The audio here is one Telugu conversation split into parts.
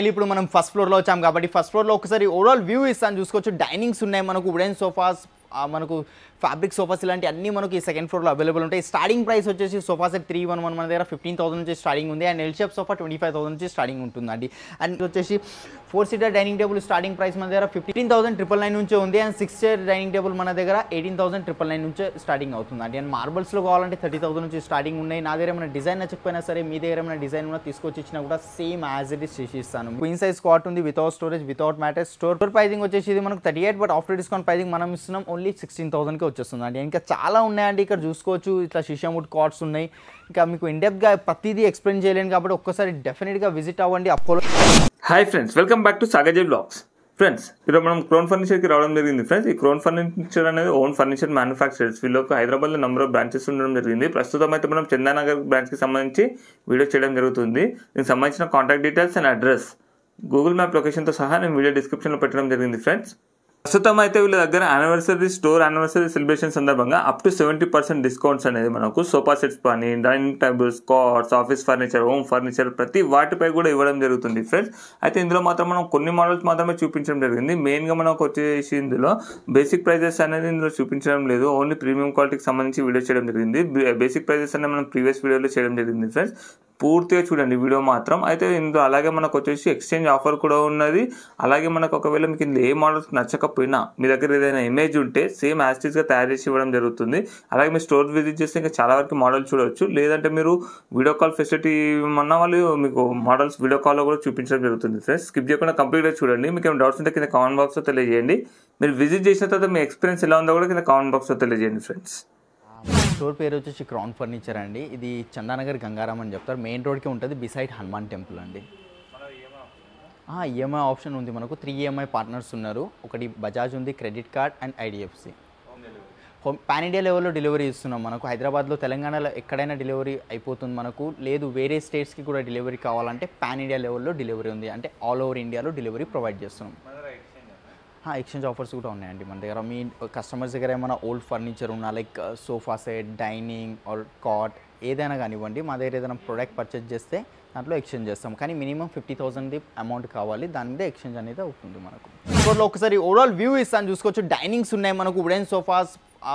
ఇప్పుడు మనం ఫస్ట్ ఫ్లోర్లో వచ్చాం కాబట్టి ఫస్ట్ ఫ్లోర్లో ఒకసారి ఓవరాల్ వ్యూ ఇస్తాను చూసుకోవచ్చు. డైనింగ్స్ ఉన్నాయి, మనకు వుడెన్ సోఫాస్, మనకు ఫ్యాబ్రిక్ సోఫాస్ ఇలాంటి అన్నీ మనకి ఈ సెకండ్ ఫ్లోర్లో అవైలబుల్ ఉంటాయి. స్టార్టింగ్ ప్రైస్ వచ్చేసి సోఫా సెట్ 311 మన దగ్గర 15,000 నుంచి స్టార్టింగ్ ఉంది. అండ్ ఎల్ షేప్ సోఫా 25,000 నుంచి స్టార్టింగ్ ఉంటుందండి. అండ్ వచ్చేసి 4 seater dining table starting price మన దగ్గర 15,999 నుంచే ఉంది. అండ్ 6 చైర్ డైనింగ్ టేబుల్ మన దగ్గర 18,999 నుంచే స్టార్టింగ్ అవుతుందండి. అండ్ మార్బల్స్లో కావాలంటే 30,000 నుంచి స్టార్టింగ్ ఉన్నాయి. నా దగ్గర ఏమైనా డిజైన్ నచ్చకపోయినా సరే మీ దగ్గర ఏమైనా డిజైన్ ఉన్న తీసుకొచ్చి ఇచ్చినా కూడా సేమ్ యాజ్ ఇట్ ఇస్ చేసి ఇస్తాను. క్వీన్ సైజ్ కాట్ ఉంది, without storage, without mattress. Store pricing వచ్చేసి ఇది మనకు 38, బట్ ఆఫ్టర్ డిస్కౌంట్ ప్రైసింగ్ మనం ఇస్తున్నాం ఓన్లీ 16,000కి వచ్చేస్తుందండి. ఇంకా చాలా ఉన్నాయండి ఇక్కడ చూసుకోవచ్చు. ఇట్లా షిషాముడ్ కార్డ్స్ ఉన్నాయి. ఇంకా మీకు ఇండెప్త్గా ప్రతిదీ ఎక్స్ప్లెయిన్ చేయలేను కాబట్టి ఒక్కసారి డెఫినెట్గా విజిట్ అవ్వండి Apollo. Hi friends, welcome back to Sagar జై బ్లాగ్స్. ఫ్రెండ్స్, ఈరోజు మనం క్రోన్ ఫర్నిచర్కి రావడం జరిగింది. ఫ్రెండ్స్, ఈ క్రోన్ ఫర్నిచర్ అనేది ఓన్ ఫర్నిచర్ మ్యానుఫ్యాక్చరర్స్. వీళ్ళకి హైదరాబాద్లో నెంబర్ ఆఫ్ బ్రాంచెస్ ఉండడం జరిగింది. ప్రస్తుతం అయితే మనం చందానగర్ బ్రాంచ్కి సంబంధించి వీడియో చేయడం జరుగుతుంది. దీనికి సంబంధించిన contact details and address Google map లొకేషన్తో సహా నేను వీడియో డిస్క్రిప్షన్లో పెట్టడం జరిగింది. ఫ్రెండ్స్, ప్రస్తుతం అయితే వీళ్ళ దగ్గర స్టోర్ యానివర్సరీ సెలబ్రేషన్ సందర్భంగా అప్ టు 70% డిస్కౌంట్స్ అనేది మనకు సోఫా సెట్స్ కానీ, dining tables, cards, office furniture, home furniture ప్రతి వాటిపై కూడా ఇవ్వడం జరుగుతుంది. ఫ్రెండ్స్, అయితే ఇందులో మాత్రం మనం కొన్ని మోడల్స్ మాత్రమే చూపించడం జరిగింది. మెయిన్గా మనకు వచ్చేసి ఇందులో బేసిక్ ప్రైజెస్ అనేది ఇందులో చూపించడం లేదు. ఓన్లీ ప్రీమియం క్వాలిటీకి సంబంధించి వీడియో చేయడం జరిగింది. బేసిక్ ప్రైజెస్ అనేది మనం ప్రీవియస్ వీడియోలో చేయడం జరిగింది. ఫ్రెండ్స్, పూర్తిగా చూడండి వీడియో మాత్రం. అయితే ఇందులో అలాగే మనకు వచ్చేసి ఎక్స్చేంజ్ ఆఫర్ కూడా ఉన్నది. అలాగే మనకు ఒకవేళ మీకు ఇందులో ఏ మోడల్స్ నచ్చకపోయినా మీ దగ్గర ఏదైనా ఇమేజ్ ఉంటే సేమ్ యాస్టీస్గా తయారు చేసి ఇవ్వడం జరుగుతుంది. అలాగే మీరు స్టోర్ విజిట్ చేస్తే ఇంకా చాలా వరకు మోడల్ చూడవచ్చు. లేదంటే మీరు వీడియో కాల్ ఫెసిలిటీ ఉన్న వాళ్ళు మీకు మోడల్స్ వీడియో కాల్లో కూడా చూపించడం జరుగుతుంది. ఫ్రెండ్స్, స్కిప్ చేయకుండా కంప్లీట్గా చూడండి. మీకు ఏమైనా డౌట్స్ ఉంటే కింద కామెంట్ బాక్స్లో తెలియజేయండి. మీరు విజిట్ చేసిన తర్వాత మీ ఎక్స్పీరియన్స్ ఎలా ఉందో కూడా కింద కామెంట్ బాక్స్లో తెలియజేయండి. ఫ్రెండ్స్, స్టోర్ పేరు వచ్చేసి క్రౌన్ ఫర్నిచర్ అండి. ఇది చందానగర్ గంగారాం అని చెప్తారు. మెయిన్ రోడ్కి ఉంటుంది, బిసైడ్ హనుమాన్ టెంపుల్ అండి. ఈఎంఐ ఆప్షన్ ఉంది. మనకు 3 ఈఎంఐ పార్ట్నర్స్ ఉన్నారు. ఒకటి బజాజ్ ఉంది, credit card and IDFC. Pan India లెవెల్లో డెలివరీ ఇస్తున్నాం. మనకు హైదరాబాద్లో, తెలంగాణలో ఎక్కడైనా డెలివరీ అయిపోతుంది. మనకు లేదు వేరే స్టేట్స్కి కూడా డెలివరీ కావాలంటే పాన్ ఇండియా లెవెల్లో డెలివరీ ఉంది. అంటే ఆల్ ఓవర్ ఇండియాలో డెలివరీ ప్రొవైడ్ చేస్తున్నాం. ఎక్స్చేంజ్ ఆఫర్స్ కూడా ఉన్నాయండి మన దగ్గర. మీ కస్టమర్స్ దగ్గర ఏమైనా ఓల్డ్ ఫర్నిచర్ ఉన్నా, like sofa set, dining or cot ఏదైనా కానివ్వండి, మా దగ్గర ఏదైనా ప్రోడక్ట్ పర్చేజ్ చేస్తే దాంట్లో ఎక్స్చేంజ్ చేస్తాం. కానీ మినిమం 50,000 అమౌంట్ కావాలి, దాని మీద ఎక్స్చేంజ్ అనేది అవుతుంది. మనకు ఇంకోట్లో ఒకసారి ఓవరాల్ వ్యూ ఇస్తాను చూసుకోవచ్చు. డైనింగ్స్ ఉన్నాయి, మనకు వుడెన్ సోఫాస్,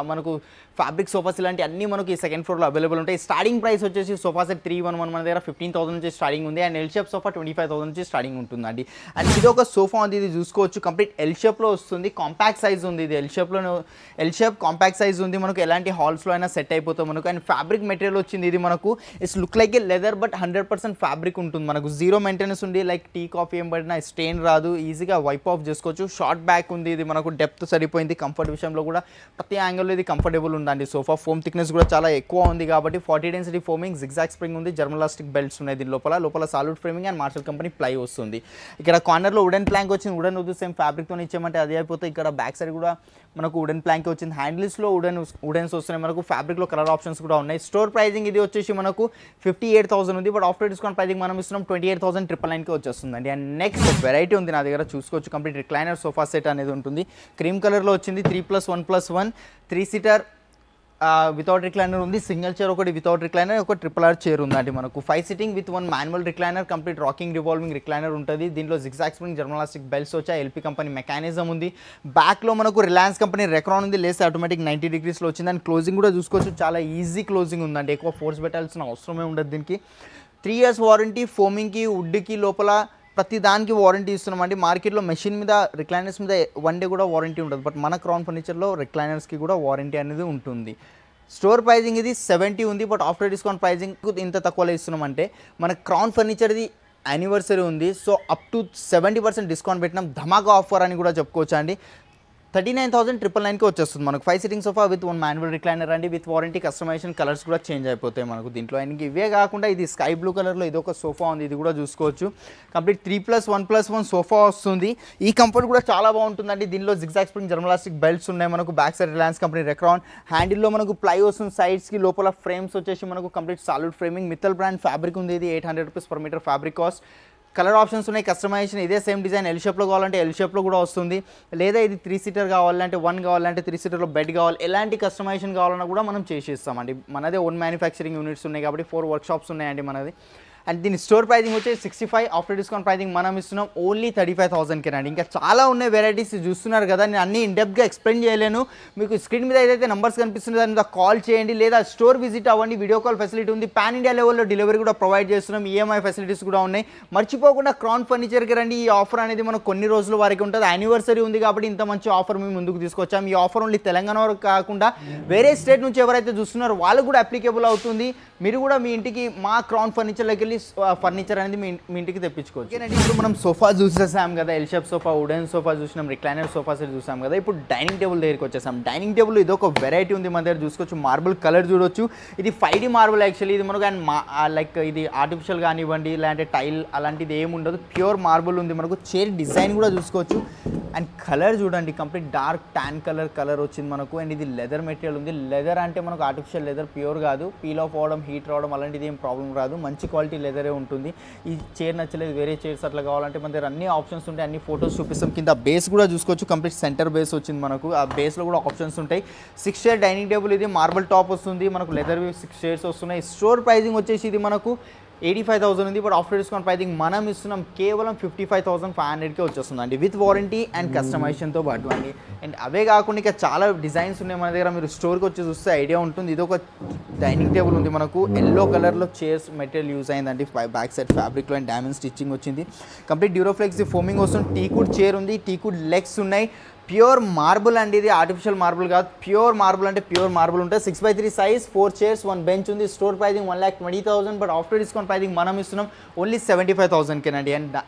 మనకు ఫ్యాబ్రిక్ సోఫాస్ ఇలాంటి అన్నీ మనకి ఈ సెకండ్ ఫ్లోర్లో అవైలబుల్ ఉంటాయి. స్టార్టింగ్ ప్రైస్ వచ్చేసి సోఫా సెట్ 311 మన దగ్గర 15,000 నుంచి స్టార్టింగ్ ఉంది. అండ్ ఎల్ షేప్ సోఫా 25,000 నుంచి స్టార్టింగ్ ఉంటుందండి. అండ్ ఇది ఒక సోఫా ఉంది, ఇది చూసుకోవచ్చు. కంప్లీట్ ఎల్ షేప్లో వస్తుంది, కాంపాక్ట్ సైజ్ ఉంది. ఇది ఎల్ షేప్ కాంపాక్ట్ సైజ్ ఉంది. మనకు ఎలాంటి హాల్స్లో అయినా సెట్ అయిపోతాం మనకు. అండ్ ఫ్యాబ్రిక్ మెటీరియల్ వచ్చింది. ఇది మనకు it's look like A leather, but 100% fabric ఉంటుంది. మనకు జీరో మెయింటెనెన్స్ ఉంది. లైక్ టీ కాఫీ ఏం పడినా స్టెయిన్ రాదు, ఈజీగా వైప్ ఆఫ్ చేసుకోవచ్చు. షార్ట్ బ్యాక్ ఉంది. ఇది మనకు డెప్త్ సరిపోయింది. కంఫర్ట్ విషయంలో కూడా ప్రతి యాంగిల్లో ఇది కంఫర్టబుల్ ఉందండి. సోఫా ఫోమ్ థిక్నెస్ కూడా చాలా ఎక్కువ ఉంది కాబట్టి 40 డెన్సిటీ ఫోమింగ్, జిగ్జాగ్ స్ప్రింగ్ ఉంది, జర్మలాస్టిక్ బెల్ట్స్ ఉన్నాయి. దీని లోపల solid framing and Marshall company ply వస్తుంది. ఇక్కడ కార్నర్లో వుడెన్ ప్లాంక్ వచ్చింది. వుడెన్ వద్దు సేమ్ ఫ్యాబ్రిక్తో ఇచ్చామంటే అది అయిపోతే ఇక్కడ బ్యాక్ సైడ్ కూడా మనకు వుడెన్ ప్లాంక్ వచ్చింది. హ్యాండిల్స్లో వుడెన్స్ వస్తున్నాయి. మనకు ఫ్యాబ్రిక్లో కలర్ ఆప్షన్స్ కూడా ఉన్నాయి. స్టోర్ ప్రైజింగ్ ఇది వచ్చేసి మనకు 58,000 ఉంది, బట్ ఆఫ్టర్ డిస్కౌంట్ ప్రైజింగ్ మనం ఇస్తున్నాం 28,999కి వచ్చేస్తుందండి. అండ్ నెక్స్ట్ వెరైటీ ఉంది నా దగ్గర చూసుకోవచ్చు. కంప్లీట్ రిక్లైనర్ సోఫా సెట్ అనేది ఉంటుంది. క్రీమ్ కలర్లో వచ్చింది. 3+1+1 3 సీటర్ వితౌట్ రిక్లైనర్ ఉంది. సింగిల్ చైర్ ఒకటి వితౌట్ రిక్లైనర్, ఒక RRR చైర్ ఉందండి. మనకు 5 sitting with 1 manual recliner, complete rocking revolving recliner ఉంటుంది. దీంట్లో జిగ్జాగ్ స్ప్రింగ్, జర్మలాస్టిక్ బెల్ట్స్ వచ్చాయి. ఎల్పీ కంపెనీ మెకానిజం ఉంది. బ్యాక్లో మనకు రిలయన్స్ కంపెనీ రెక్రాన్ ఉంది. లేస్ ఆటోమేటిక్ 90 డిగ్రీస్లో వచ్చింది. అండ్ క్లోజింగ్ కూడా చూసుకోవచ్చు, చాలా ఈజీ క్లోజింగ్ ఉందండి. ఎక్కువ ఫోర్స్ పెట్టాల్సిన అవసరమే ఉండదు. దీనికి 3 ఇయర్స్ వారంటీ. ఫోమింగ్కి, వుడ్కి లోపల ప్రతి దానికి వారంటీ ఇస్తున్నామండి. మార్కెట్లో మెషిన్ మీద, రిక్లైనర్స్ మీద 1 డే కూడా వారంటీ ఉంటుంది, బట్ మన క్రౌన్ ఫర్నిచర్లో రిక్లైనర్స్కి కూడా వారంటీ అనేది ఉంటుంది. స్టోర్ ప్రైజింగ్ ఇది 70 ఉంది, బట్ ఆఫ్టర్ డిస్కౌంట్ ప్రైజింగ్ ఇంత తక్కువలో ఇస్తున్నామంటే మన క్రౌన్ ఫర్నిచర్ది యానివర్సరీ ఉంది. సో అప్ టు 70% డిస్కౌంట్ పెట్టినాం. ధమాకా ఆఫర్ అని కూడా చెప్పుకోవచ్చు అండి. 39,999కి వచ్చేస్తుంది. మనకు 5 sitting sofa with 1 manual recliner అండి, విత్ వారంటీ. కస్టమైజేషన్ కలర్స్ కూడా చేంజ్ అయిపోతాయి మనకు దీంట్లో. అండ్ ఇవే కాకుండా ఇది స్కై బ్లూ కలర్లో ఇది ఒక సోఫా ఉంది, ఇది కూడా చూసుకోవచ్చు. కంప్లీట్ 3+1+1 సోఫా వస్తుంది. ఈ కంఫర్ట్ కూడా చాలా బాగుంటుందండి. దీనిలో జిగ్జాగ్ స్ప్రింగ్, జర్మలాస్టిక్ బెల్ట్స్ ఉన్నాయి. మనకు back side Reliance company Recron. హ్యాండిల్లో మనకు ప్లై వస్తుంది. సైడ్స్కి లోపల ఫ్రేమ్స్ వచ్చేసి మనకు complete solid framing. Mittal brand fabric ఉంది. ఇది 800 rupees per metre fabric cost. Colour options ఉన్నాయి. కస్టమైజేషన్ ఇదే సేమ్ డిజైన్ ఎల్ షేప్లో కావాలంటే ఎల్ షేప్లో కూడా వస్తుంది. లేదా ఇది 3 సీటర్ కావాలంటే 1 కావాలంటే 3 సీటర్లో బెడ్ కావాలి, ఎలాంటి కస్టమైజేషన్ కావాలన్నా కూడా మనం చేసి ఇస్తామండి. మనదే ఓన్ మ్యానుఫ్యాక్చరింగ్ యూనిట్స్ ఉన్నాయి కాబట్టి 4 వర్క్షాప్స్ ఉన్నాయండి మనది. అండ్ దీని స్టోర్ ప్రైజింగ్ వచ్చి 65, ఆఫ్టర్ డిస్కౌంట్ ప్రైజింగ్ మనం ఇస్తున్నాం ఓన్లీ 35,000కే అండి. ఇంకా చాలా ఉన్నాయి వెరైటీస్ చూస్తున్నారు కదా, నేను అన్ని ఇన్డెప్త్గా ఎక్స్ప్లెయిన్ చేయలేను. మీకు స్క్రీన్ మీద ఏదైతే నెంబర్స్ కనిపిస్తుందో దాని మీద కాల్ చేయండి లేదా స్టోర్ విజిట్ అవ్వండి. వీడియో కాల్ ఫెసిలిటీ ఉంది. పాన్ ఇండియా లెవెల్లో డెలివరీ కూడా ప్రొవైడ్ చేస్తున్నాం. ఈఎంఐ ఫెసిలిటీస్ కూడా ఉన్నాయి. మర్చిపోకుండా క్రౌన్ ఫర్నిచర్కి రండి. ఈ ఆఫర్ అనేది మనకు కొన్ని రోజుల వరకు ఉంటుంది. యానివర్సరీ ఉంది కాబట్టి ఇంత మంచి ఆఫర్ మేము ముందుకు తీసుకొచ్చాం. ఈ ఆఫర్ ఓన్లీ తెలంగాణ వరకు కాకుండా వేరే స్టేట్ నుంచి ఎవరైతే చూస్తున్నారో వాళ్ళకు కూడా అప్లికేబుల్ అవుతుంది. మీరు కూడా మీ ఇంటికి మా క్రౌన్ ఫర్నిచర్లోకి వెళ్ళి ఫర్నిచర్ అనేది మీ ఇంటికి తెప్పించుకోవచ్చు. ఓకేనండి, ఇప్పుడు మనం సోఫా చూసేసాం కదా, L shape sofa, wooden sofa చూసినాం, రిక్లైనర్ సోఫా సెట్ చూసాం కదా. ఇప్పుడు డైనింగ్ టేబుల్ దగ్గరికి వచ్చేసాం. డైనింగ్ టేబుల్ ఇది ఒక వెరైటీ ఉంది మన దగ్గర చూసుకోవచ్చు. మార్బుల్ కలర్ చూడొచ్చు. ఇది 5D మార్బుల్ యాక్చువల్లీ. ఇది మనకు లైక్ ఇది ఆర్టిఫిషియల్ కానివ్వండి లేదంటే టైల్ అలాంటిది ఏమి ఉండదు. ప్యూర్ మార్బుల్ ఉంది. మనకు చైర్ డిజైన్ కూడా చూసుకోవచ్చు. అండ్ కలర్ చూడండి, కంప్లీట్ డార్క్ ట్యాన్ కలర్ వచ్చింది మనకు. అండ్ ఇది లెదర్ మెటీరియల్ ఉంది. లెదర్ అంటే మనకు ఆర్టిఫిషియల్ లెదర్, ప్యూర్ కాదు. పీల్ ఆఫ్ అవ్వడం, హీట్ రావడం అలాంటిది ఏం ప్రాబ్లం రాదు. మంచి క్వాలిటీ లెదరే ఉంటుంది. ఈ చైర్ నచ్చలేదు, వేరే చైర్స్ అట్లా కావాలంటే మన దగ్గర అన్ని ఆప్షన్స్ ఉంటాయి. అన్ని ఫోటోస్ చూపిస్తాం. కింద బేస్ కూడా చూసుకోవచ్చు. కంప్లీట్ సెంటర్ బేస్ వచ్చింది మనకు. ఆ బేస్లో కూడా ఆప్షన్స్ ఉంటాయి. 6 చైర్ డైనింగ్ టేబుల్. ఇది మార్బుల్ టాప్ వస్తుంది మనకు. లెదర్ 6 చైర్స్ వస్తున్నాయి. స్టోర్ ప్రైజింగ్ వచ్చేసి ఇది మనకు 85,000 ఉంది. బట్ ఆఫ్టర్ డిస్కౌంట్ ప్రైజింగ్ మనం ఇస్తున్నాం కేవలం 55,500కే వచ్చేస్తుందండి, విత్ వారంటీ అండ్ కస్టమైజేషన్తో పాటు అండి. అండ్ అవే కాకుండా ఇంకా చాలా డిజైన్స్ ఉన్నాయి మన దగ్గర. మీరు స్టోర్కి వచ్చి చూస్తే ఐడియా ఉంటుంది. ఇది ఒక డైనింగ్ టేబుల్ ఉంది మనకు. ఎల్లో కలర్లో చైర్స్ మెటీరియల్ యూజ్ అయిందండి. బ్యాక్ సైడ్ ఫ్యాబ్రిక్లో అండ్ డైమండ్ స్టిచ్చింగ్ వచ్చింది. కంప్లీట్ డ్యూరోఫ్లెక్స్ ఫోమింగ్ వస్తుంది. టీకుడ్ చైర్ ఉంది. టీకుడ్ లెగ్స్ ఉన్నాయి. ప్యూర్ మార్బుల్ అండి. ఇది ఆర్టిఫిషియల్ మార్బుల్ కాదు, ప్యూర్ మార్బుల్ అంటే ప్యూర్ మార్బుల్ ఉంటుంది. 6x3 సైజ్, 4 చైర్స్, 1 బెంచ్ ఉంది. Store pricing 1,20,000. But after discount pricing మనం ఇస్తున్నాం ఓన్లీ 75,000కేనండి. అండ్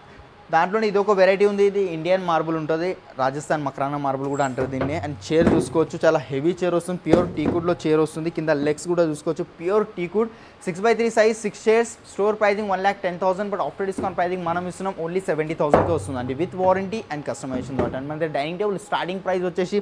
దాంట్లోనే ఇది ఒక వెరైటీ ఉంది. ఇది ఇండియన్ మార్బుల్ ఉంటుంది. రాజస్థాన్ మక్రానా మార్బుల్ కూడా అంటారు దీన్ని. అండ్ చైర్ చూసుకోవచ్చు, చాలా హెవీ చైర్ వస్తుంది. ప్యూర్ టీకుడ్లో చైర్ వస్తుంది. కింద లెగ్స్ కూడా చూసుకోవచ్చు. Pure teakwood 6x3 size, 6 chairs. Store pricing 1,10,000. But after discount pricing మనం ఇస్తున్నాం ఓన్లీ 70,000కే వస్తుందండి, విత్ వారంటీ అండ్ కస్టమైజేషన్ తోటి. అండ్ మన దగ్గర డైనింగ్ టేబుల్ స్టార్టింగ్ ప్రైస్ వచ్చేసి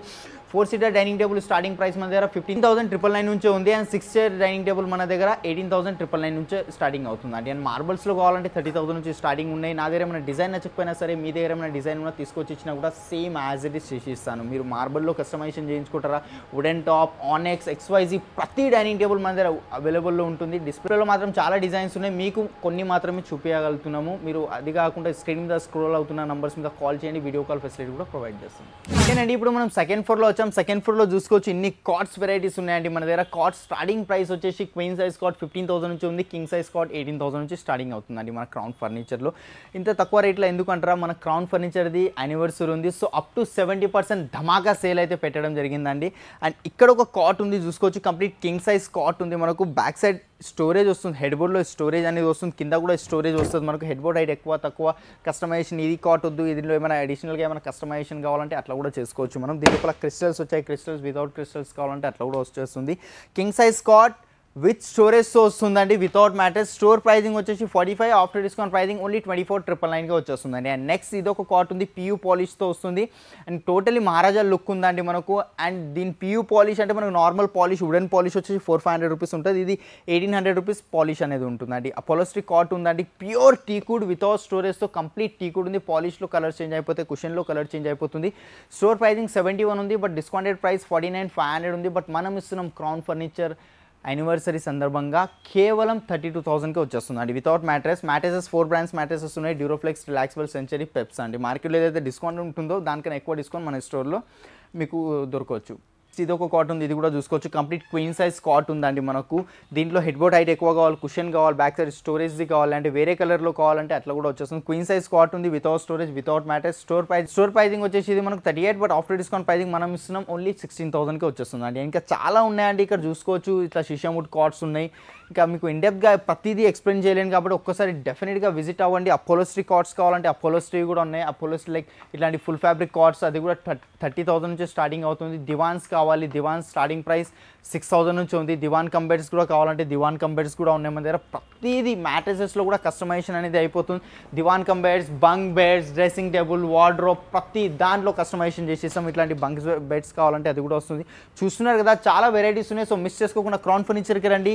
4 seater dining table starting price మన దగ్గర 15,999 నుంచే ఉంది. అండ్ 6 చైర్ డైనింగ్ టేబుల్ మన దగ్గర 18,999 నుంచే స్టార్టింగ్ అవుతుందండి. అండ్ మార్బల్స్లో కావాలంటే 30,000 నుంచి స్టార్టింగ్ ఉన్నాయి. నా దగ్గర ఏమైనా డిజైన్ నచ్చకపోయినా సరే, మీ దగ్గర ఏమైనా డిజైన్ కూడా తీసుకొచ్చి ఇచ్చినా కూడా సేమ్ యాజ్ ఇట్ ఇస్ చేసి ఇస్తాను. మీరు మార్బల్లో కస్టమైజేషన్ చేయించుకుంటారా, వుడెన్ టాప్, ఆనెక్స్, XYZ ప్రతి డైనింగ్ టేబుల్ మన దగ్గర అవైలబుల్లో ఉంటుంది. డిస్ప్లేలో మాత్రం చాలా డిజైన్స్ ఉన్నాయి. మీకు కొన్ని మాత్రమే చూపించగలుగుతున్నాము. మీరు అది కాకుండా స్క్రీన్ మీద స్క్రోల్ అవుతున్న నంబర్స్ మీద కాల్ చేయండి. వీడియో కాల్ ఫెసిలిటీ కూడా ప్రొవైడ్ చేస్తాం. ఓకేనండి, ఇప్పుడు మనం సెకండ్ ఫ్లోర్లో వచ్చాం. సెకండ్ ఫ్లోర్లో చూసుకోవచ్చు ఇన్ని కాట్స్ వెరైటీస్ ఉన్నాయండి మన దగ్గర. కాట్ స్టార్టింగ్ ప్రైస్ వచ్చేసి క్వీన్ సైజ్ కాట్ 15,000 నుంచి ఉంది. కింగ్ సైజ్ కాట్ 18,000 నుంచి స్టార్టింగ్ అవుతుందండి మన క్రౌన్ ఫర్నిచర్లో. ఇంత తక్కువ రేట్లో ఎందుకంటారా, మన క్రౌన్ ఫర్నిచర్ది యానివర్సరీ ఉంది. So up to 70% Dhamaka sale అయితే పెట్టడం జరిగిందండి. అండ్ ఇక్కడ ఒక కాట్ ఉంది చూసుకోవచ్చు. కంప్లీట్ కింగ్ సైజ్ కాట్ ఉంది మనకు. బ్యాక్ సైడ్ స్టోరేజ్ వస్తుంది. హెడ్ బోర్డ్లో స్టోరేజ్ అనేది వస్తుంది. కింద కూడా స్టోరేజ్ వస్తుంది మనకు. హెడ్ బోర్డ్ హైట్ ఎక్కువ తక్కువ కస్టమైజేషన్. ఇది కాట్ వద్దు, దీనిలో ఏమైనా అడిషనల్గా ఏమైనా కస్టమైజేషన్ కావాలంటే అట్లా కూడా చేసుకోవచ్చు మనం. దీని లోపల క్రిస్టల్స్ వచ్చాయి. క్రిస్టల్స్ వితౌట్ క్రిస్టల్స్ కావాలంటే అట్లా కూడా వచ్చేస్తుంది. కింగ్ సైజ్ కాట్ విత్ స్టోరేజ్తో వస్తుందండి, వితౌట్ మ్యాటర్స్. స్టోర్ ప్రైజింగ్ వచ్చేసి 45, ఆఫ్టర్ డిస్కౌంట్ ప్రైజింగ్ ఓన్లీ 24,999గా వచ్చేస్తుందండి. అండ్ నెక్స్ట్ ఇది ఒక కాట్ ఉంది, PU పాలిష్తో వస్తుంది. అండ్ టోటలీ మహారాజా లుక్ ఉందండి మనకు. అండ్ దీని PU పాలిష్ అంటే మనకు నార్మల్ పాలిష్, వుడెన్ పాలిష్ వచ్చేసి 400-500 రూపీస్ ఉంటుంది. ఇది 1,800 రూపీస్ పాలిష్ అనేది ఉంటుందండి. అపోలోస్ట్రీ కాట్ ఉందండి. ప్యూర్ టీకుడ్ వితౌట్ స్టోరేజ్తో కంప్లీట్ టీకుడ్ ఉంది. పాలిష్లో కలర్ చేంజ్ అయిపోతే, కుషన్లో కలర్ చేంజ్ అయిపోతుంది. స్టోర్ ప్రైజింగ్ 71 ఉంది. బట్ డిస్కౌంటెడ్ ప్రైస్ 49,500 ఉంది. బట్ మనం ఇస్తున్నాం క్రౌన్ ఫర్నిచర్ యానివర్సరీ సందర్భంగా కేవలం 32,000కే వచ్చేస్తుందండి, వితౌట్ మ్యాట్రెసెస్ 4 బ్రాండ్స్ మ్యాట్రెసెస్ ఉన్నాయి. డ్యూరోఫ్లెక్స్, రిలాక్స్బుల్, సెంచరీ, పెప్స్ అండి. మార్కెట్లో ఏదైతే డిస్కౌంట్ ఉంటుందో దానికన్నా ఎక్కువ డిస్కౌంట్ మన స్టోర్లో మీకు దొరకవచ్చు. ఇది ఒక కాట్ ఉంది. ఇది కూడా చూసుకోవచ్చు. కంప్లీట్ క్వీన్ సైజ్ కాట్ ఉందండి మనకు. దీంట్లో హెడ్ బోర్డ్ హైట్ ఎక్కువ కావాలి, కుషన్ కావాలి, బ్యాక్ సైడ్ స్టోరేజ్ది కావాలంటే వేరే కలర్లో కావాలంటే అట్లా కూడా వచ్చేస్తుంది. క్వీన్ సైజ్ కాట్ ఉంది, without storage, without mattress. Store pricing వచ్చేసి ఇది మనకు 38, బట్ ఆఫ్టర్ డిస్కౌంట్ ప్రైజింగ్ మనం ఇస్తున్నాం ఓన్లీ 16,000కే వచ్చేస్తుంది అండి. ఇంకా చాలా ఉన్నాయండి ఇక్కడ చూసుకోవచ్చు. ఇట్లా షిషాముడ్ కాట్స్ ఉన్నాయి. ఇంకా మీకు ఇండెప్త్గా ప్రతిదీ ఎక్స్ప్లెయిన్ చేయలేను కాబట్టి ఒక్కసారి డెఫినెట్గా విజిట్ అవ్వండి. అపోలోస్ట్రీ కాట్స్ కావాలంటే అపోలోస్ట్రీ కూడా ఉన్నాయి. అపోలోస్ట్రీ లైక్ ఇట్లాంటి ఫుల్ ఫ్యాబ్రిక్ కాట్స్, అది కూడా 30,000 నుంచి స్టార్టింగ్ అవుతుంది. దివాన్స్ కావాలి, దివాన్స్ స్టార్టింగ్ ప్రైస్ 6,000 నుంచి ఉంది. దివాన్ కంబెడ్స్ కూడా కావాలంటే దివాన్ కంబెడ్స్ కూడా ఉన్నాయి మన దగ్గర. ప్రతిదీ మ్యాట్రెసెస్లో కూడా కస్టమైజేషన్ అనేది అయిపోతుంది. Divan cum beds, bunk beds, dressing table, wardrobe ప్రతి దాంట్లో కస్టమైజేషన్ చేసేస్తాం. ఇట్లాంటి బంక్ బెడ్స్ కావాలంటే అది కూడా వస్తుంది. చూస్తున్నారు కదా, చాలా వెరైటీస్ ఉన్నాయి. సో మిస్ చేసుకోకుండా క్రౌన్ ఫర్నిచర్కి రండి.